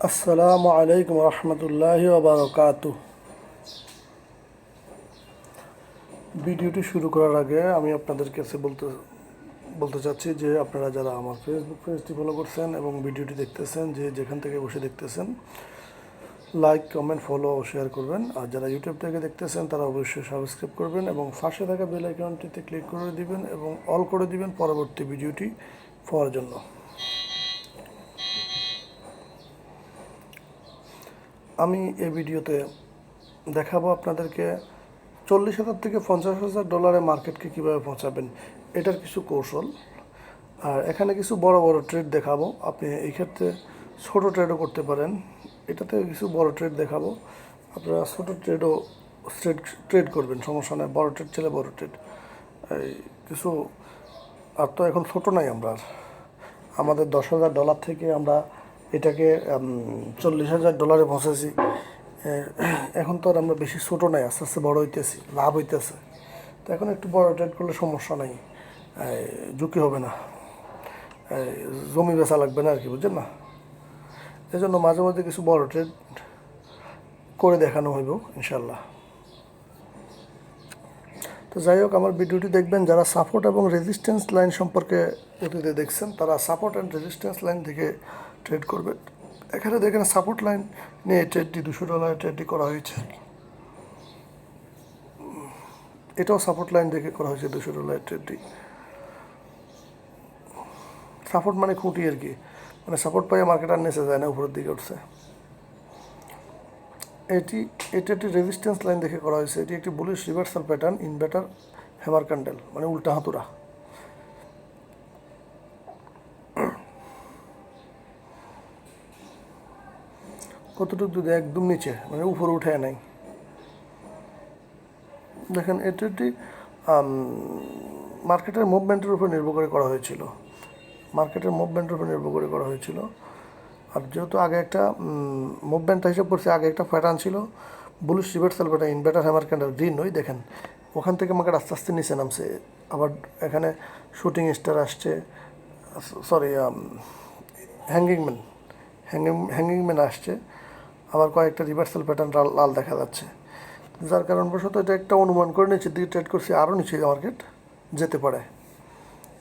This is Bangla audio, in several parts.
আসসালামু আলাইকুম রহমতুল্লাহি ওয়া বারাকাতুহু। ভিডিওটি শুরু করার আগে আমি আপনাদের কাছে বলতে চাচ্ছি যে আপনারা যারা আমার ফেসবুক পেজটি ফলো করছেন এবং ভিডিওটি দেখতেছেন, যে যেখান থেকে বসে দেখতেছেন, লাইক, কমেন্ট, ফলো ও শেয়ার করবেন। আর যারা ইউটিউব থেকে দেখতেছেন তারা অবশ্যই সাবস্ক্রাইব করবেন এবং পাশে থাকা বেল আইকনটিতে ক্লিক করে দিবেন এবং অল করে দিবেন পরবর্তী ভিডিওটি পাওয়ার জন্য। আমি এই ভিডিওতে দেখাবো আপনাদেরকে 40,000 থেকে 50,000 ডলারে মার্কেটকে কীভাবে পৌঁছাবেন, এটার কিছু কৌশল। আর এখানে কিছু বড় বড় ট্রেড দেখাবো। আপনি এই ক্ষেত্রে ছোটো ট্রেডও করতে পারেন। এটাতে কিছু বড় ট্রেড দেখাবো, আপনারা ছোটো ট্রেডও ট্রেড করবেন, সমস্যা নেই। বড় ট্রেড ছেলে বড় ট্রেড এই কিছু। আর তো এখন ছোটো নাই, আমরা আমাদের 10,000 ডলার থেকে আমরা এটাকে 40,000 ডলারে পৌঁছেছি। এখন তো আর আমরা বেশি ছোটো নাই, আস্তে আস্তে বড় হইতেছি, লাভ হইতেছে। তো এখন একটু বড় ট্রেড করলে সমস্যা নাই, ঝুঁকি হবে না, জমি বেচা লাগবে না আর কি, বুঝছেন না। এই জন্য মাঝে মাঝে কিছু বড় ট্রেড করে দেখানো হইব ইনশাল্লাহ। তো যাই হোক, আমার ভিডিওটি দেখবেন যারা সাপোর্ট এবং রেজিস্ট্যান্স লাইন সম্পর্কে অতীতে দেখছেন, তারা সাপোর্ট অ্যান্ড রেজিস্ট্যান্স লাইন থেকে ট্রেড করবেন। এখানে দেখেন সাপোর্ট লাইন নিয়ে ট্রেডটি $200 ট্রেডটি করা হয়েছে। এটাও সাপোর্ট লাইন দেখে করা হয়েছে $200 ট্রেডটি। সাপোর্ট মানে খুঁটি আর কি, মানে সাপোর্ট পাইয়ে মার্কেট আর নিচে যায় না, উপরের দিকে উঠছে। এটি একটি রেজিস্ট্যান্স লাইন দেখে করা হয়েছে। এটি একটি bullish reversal pattern, inverter hammer candle, মানে উল্টা হাতুড়া। কতটুকু যদি একদম নিচে, মানে উপরে উঠে নাই। দেখেন এটি মার্কেটের মুভমেন্টের উপর নির্ভর করে করা হয়েছিল। আর যেহেতু আগে একটা মুভমেন্টটা হিসাব করছে, আগে একটা প্যাটার্ন ছিল bullish reversal pattern, inverter hammer candle, green ওই দেখেন ওখান থেকে মার্কেট আস্তে আস্তে নিচে নামছে। আবার এখানে শুটিং স্টার আসছে, সরি হ্যাঙ্গিংম্যান আসছে। আবার কয়েকটা রিভার্সাল প্যাটার্ন লাল দেখা যাচ্ছে, যার কারণবশত এটা একটা অনুমান করে নিচের দিকে ট্রেড করছি, আরও নিচে মার্কেট যেতে পারে।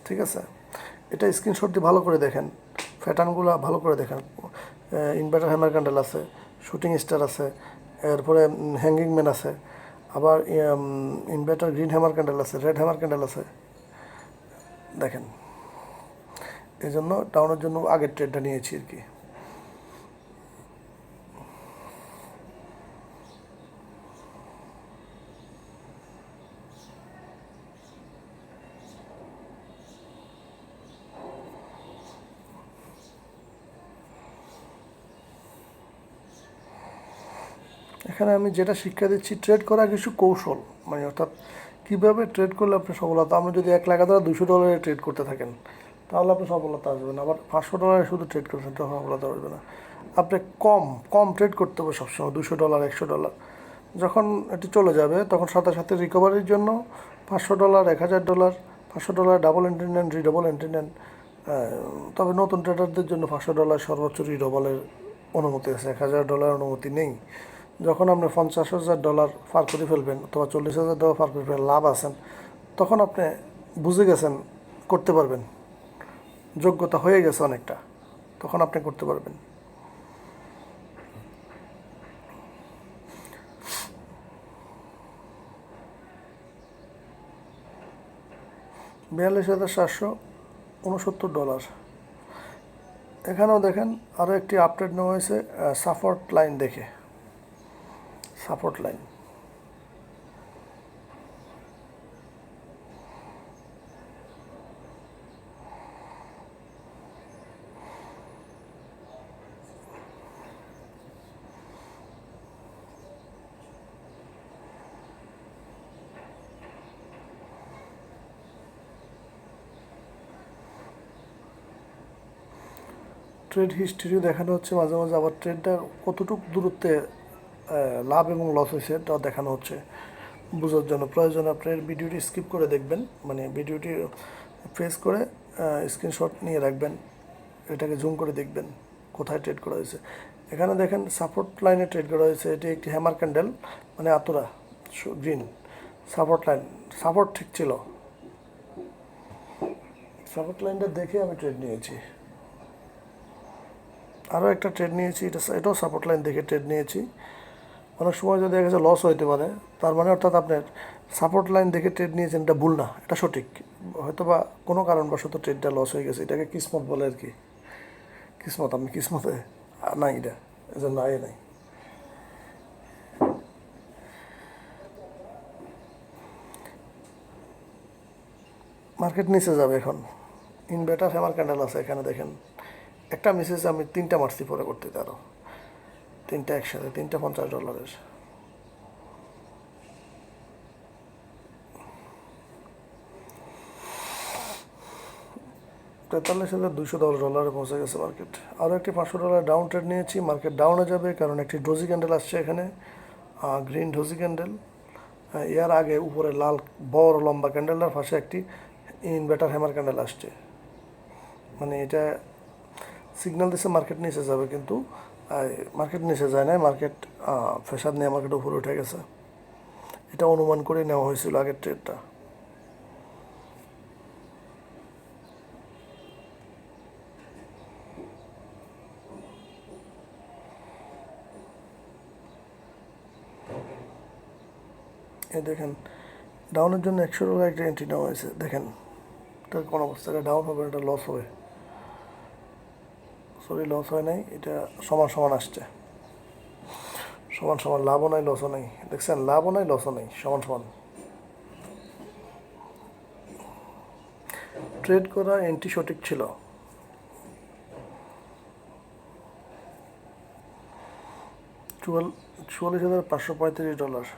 ঠিক আছে, এটা স্ক্রিনশট দিয়ে ভালো করে দেখেন, প্যাটার্নগুলো ভালো করে দেখেন। ইনভার্টার হ্যামার ক্যান্ডেল আছে, শুটিং স্টার আছে, এরপরে হ্যাঙ্গিংম্যান আছে, আবার ইনভার্টার গ্রিন হ্যামার ক্যান্ডেল আছে, রেড হ্যামার ক্যান্ডেল আছে। দেখেন, এই জন্য ডাউনের জন্য আগের ট্রেডটা নিয়েছি আর কি। এখানে আমি যেটা শিক্ষা দিচ্ছি, ট্রেড করা কিছু কৌশল, মানে অর্থাৎ কীভাবে ট্রেড করলে আপনি সফলতা। আপনি যদি $1,000 $200 ট্রেড করতে থাকেন, তাহলে আপনি সফলতা আসবে না। আবার $500 শুধু ট্রেড করছেন, তো সফলতা আসবে না। আপনি কম কম ট্রেড করতে হবে সবসময়, $200 $100। যখন এটি চলে যাবে তখন সাথে সাথে রিকভারির জন্য $500 $1,000, $500 ডাবল এন্ট্রি নেন, রিডবল এন্ট্রি নেন। তবে নতুন ট্রেডারদের জন্য $500 সর্বোচ্চ রিডবলের অনুমতি আছে, $1,000 অনুমতি নেই। যখন আপনি $50,000 পার করে ফেলবেন অথবা $40,000 পার করে ফেলবেন, লাভ আছেন, তখন আপনি বুঝে গেছেন করতে পারবেন, যোগ্যতা হয়ে গেছে অনেকটা, তখন আপনি করতে পারবেন। $42,769। এখানেও দেখেন আরও একটি আপডেট নেওয়া হয়েছে সাপোর্ট লাইন দেখে। সাপোর্ট লাইন ট্রেড হিস্ট্রিও দেখানো হচ্ছে মাঝে মাঝে, আবার ট্রেডটা কতটুকু দূরত্বে লাভ এবং লস হয়েছে তাও দেখানো হচ্ছে। বোঝার জন্য প্রয়োজন আপনার ভিডিওটি স্কিপ করে দেখবেন, মানে ভিডিওটি প্রেস করে স্ক্রিনশট নিয়ে রাখবেন, এটাকে জুম করে দেখবেন কোথায় ট্রেড করা হয়েছে। এখানে দেখেন সাপোর্ট লাইনে ট্রেড করা হয়েছে। এটি একটি হ্যামার ক্যান্ডেল, মানে আতুরা গ্রিন সাপোর্ট লাইন। সাপোর্ট ঠিক ছিল, সাপোর্ট লাইনটা দেখে আমি ট্রেড নিয়েছি। আরও একটা ট্রেড নিয়েছি, এটাও সাপোর্ট লাইন দেখে ট্রেড নিয়েছি। অনেক সময় যদি দেখা গেছে লস হইতে পারে, তার মানে অর্থাৎ আপনার সাপোর্ট লাইন দেখে ট্রেড নিয়েছেন, এটা ভুল না, এটা সঠিক। হয়তো বা কোনো কারণবশত ট্রেডটা লস হয়ে গেছে, এটাকে কিসমত বলে আর কি। কিসমত, আমি কিসমতে নাই, এটা এজন্য আয় নাই। মার্কেট নিচে যাবে এখন। ইনভার্টার হ্যামার ক্যান্ডেল আছে এখানে দেখেন, একটা মেসেজ আমি 3টা মারছি পরে করতে, আরও 3টা একসাথে, 3টা $50। 43,210 পৌঁছে গেছে মার্কেট। আরও একটি $500 ডাউন ট্রেড নিয়েছি। মার্কেট ডাউনে যাবে কারণ একটি ডোজি ক্যান্ডেল আসছে এখানে, গ্রিন ডোজি ক্যান্ডেল। এর আগে উপরে লাল বড় লম্বা ক্যান্ডেলটার পাশে একটি ইনভার্টার হ্যামার ক্যান্ডেল আসছে, মানে এটা সিগন্যাল দিচ্ছে মার্কেট নিচে যাবে, কিন্তু মার্কেট নিচে যায় না, মার্কেট ফেসাদ নিয়ে মার্কেট উপরে উঠে গেছে। এটা অনুমান করে নেওয়া হয়েছিল আগের ট্রেডটা। এই দেখেন ডাউনের জন্য $100 একটা এন্ট্রি নেওয়া হয়েছে। দেখেন এটা কোন অবস্থায় ডাউন হবে, এটা লস হবে, সরি লস হয় নাই, এটা সমান সমান আসছে, সমান সমান, লাভও নাই লসও নাই। দেখছেন, লাভও নাই লসও নাই, সমান সমান। ট্রেড করা এন্ট্রি সঠিক ছিল। $44,535।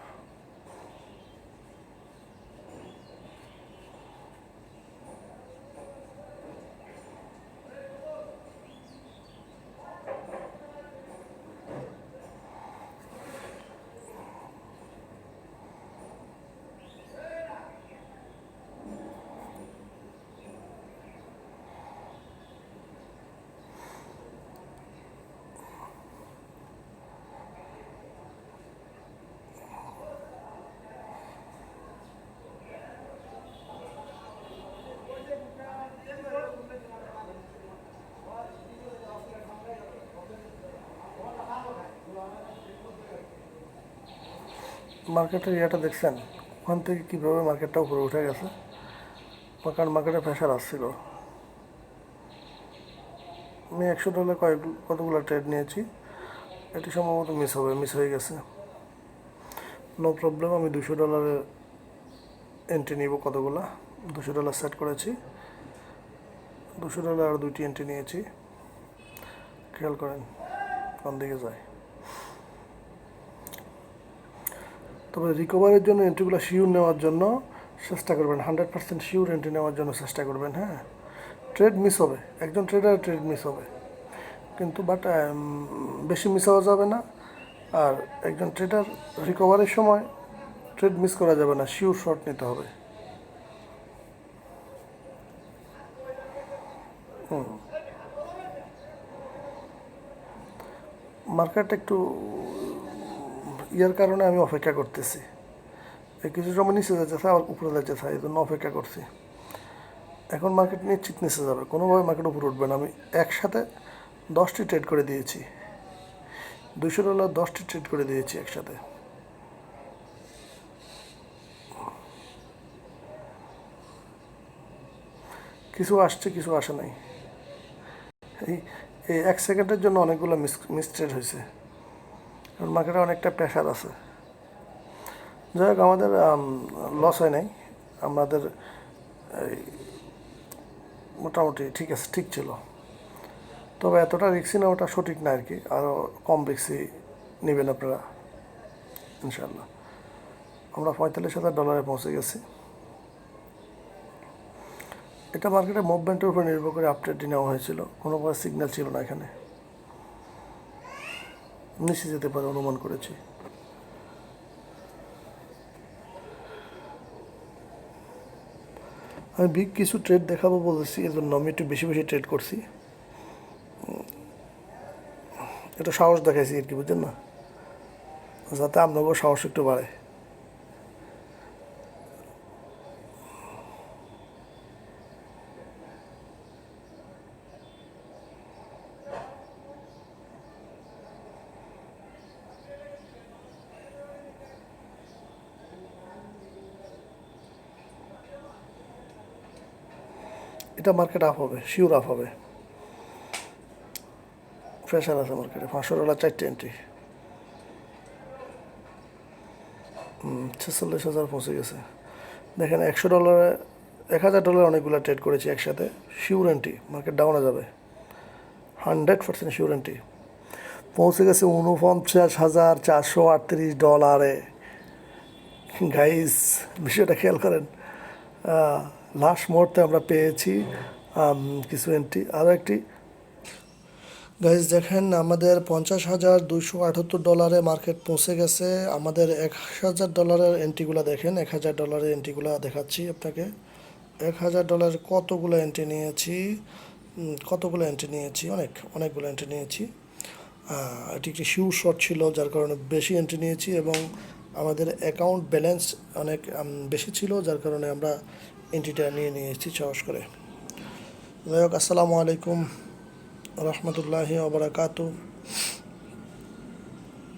মার্কেটের ইয়েটা দেখছেন, ওখান থেকে কীভাবে মার্কেটটা উপরে উঠে গেছে, কারণ মার্কেটে প্রেশার আসছিল। আমি $100 কতগুলো ট্রেড নিয়েছি, এটি সম্ভবত মিস হয়ে গেছে। নো প্রবলেম, আমি $200 এন্ট্রি নিব। কতগুলা $200 সেট করেছি, $200 আর 2টি এন্ট্রি নিয়েছি। খেয়াল করেন কোন দিকে যায়। তবে রিকভারির জন্য এন্ট্রিগুলো শিওর নেওয়ার জন্য চেষ্টা করবেন, 100% শিওর এন্ট্রি নেওয়ার জন্য চেষ্টা করবেন। হ্যাঁ, ট্রেড মিস হবে, একজন ট্রেডারের ট্রেড মিস হবে, কিন্তু বাট বেশি মিস হওয়া যাবে না। আর একজন ট্রেডার রিকভারির সময় ট্রেড মিস করা যাবে না, শিওর শর্ট নিতে হবে। মার্কেট একটু ইয়ার কারণে আমি অপেক্ষা করতেছি, কিছু সময় নিচে যাচ্ছে, আবার উপরে যাচ্ছে, এই জন্য অপেক্ষা করছি। এখন মার্কেট নিশ্চিত নিচে যাবে, কোনোভাবে মার্কেট উপরে উঠবে না। আমি একসাথে 10টি ট্রেড করে দিয়েছি, $200 10টি ট্রেড করে দিয়েছি একসাথে। কিছু আসছে, কিছু আসে নাই। এই এই 1 সেকেন্ডের জন্য অনেকগুলো মিস ট্রেড হয়েছে, কারণ মার্কেটে অনেকটা প্রেশার আছে। যাই হোক, আমাদের লস হয় নাই, আমাদের মোটামুটি ঠিক আছে, ঠিক ছিল। তবে এতটা রিক্সি নেওয়াটা সঠিক না আর কি, আরও কম রিক্সি নেবেন আপনারা ইনশাল্লাহ। আমরা $45,000 পৌঁছে গেছি। এটা মার্কেটের মুভমেন্টের উপর নির্ভর করে আপডেটটি নেওয়া হয়েছিল, কোনো প্রকার সিগন্যাল ছিল না এখানে, নিচে যেতে পারে অনুমান করেছি। আমি বিগ কিছু ট্রেড দেখাবো বলেছি, এজন্য আমি একটু বেশি বেশি ট্রেড করছি। একটু সাহস দেখাইছি আর কি, বুঝছেন না, যাতে আপনাকেও সাহস একটু বাড়ে। এটা মার্কেট আপ হবে, শিওর আপ হবে। প্রেশার আছে মার্কেটে, $500 চারটে এন্ট্রি। 46,000 পৌঁছে গেছে। দেখেন $100, $1,000 অনেকগুলো ট্রেড করেছি একসাথে। শিওর এন্ট্রি, মার্কেট ডাউনে যাবে, 100% শিওর এন্ট্রি। পৌঁছে গেছে $49,438। গাইস, বিষয়টা খেয়াল করেন। লাস্ট মুহূর্তে আমরা পেয়েছি কিছু এন্ট্রি। আরও একটি গাইজ দেখেন, আমাদের $50,278 মার্কেট পৌঁছে গেছে। আমাদের $1,000 এন্ট্রিগুলো দেখেন, $1,000 এন্ট্রিগুলো দেখাচ্ছি আপনাকে। $1,000 কতগুলো এন্ট্রি নিয়েছি, অনেকগুলো এন্ট্রি নিয়েছি। এটি একটি শিওর শর্ট ছিল, যার কারণে বেশি এন্ট্রি নিয়েছি, এবং আমাদের অ্যাকাউন্ট ব্যালেন্স অনেক বেশি ছিল, যার কারণে আমরা এন্ট্রিটা নিয়েছি সাহস করে। যাই হোক, আসসালামু আলাইকুম রহমতুল্লাহি ওয়া বারাকাতুহু।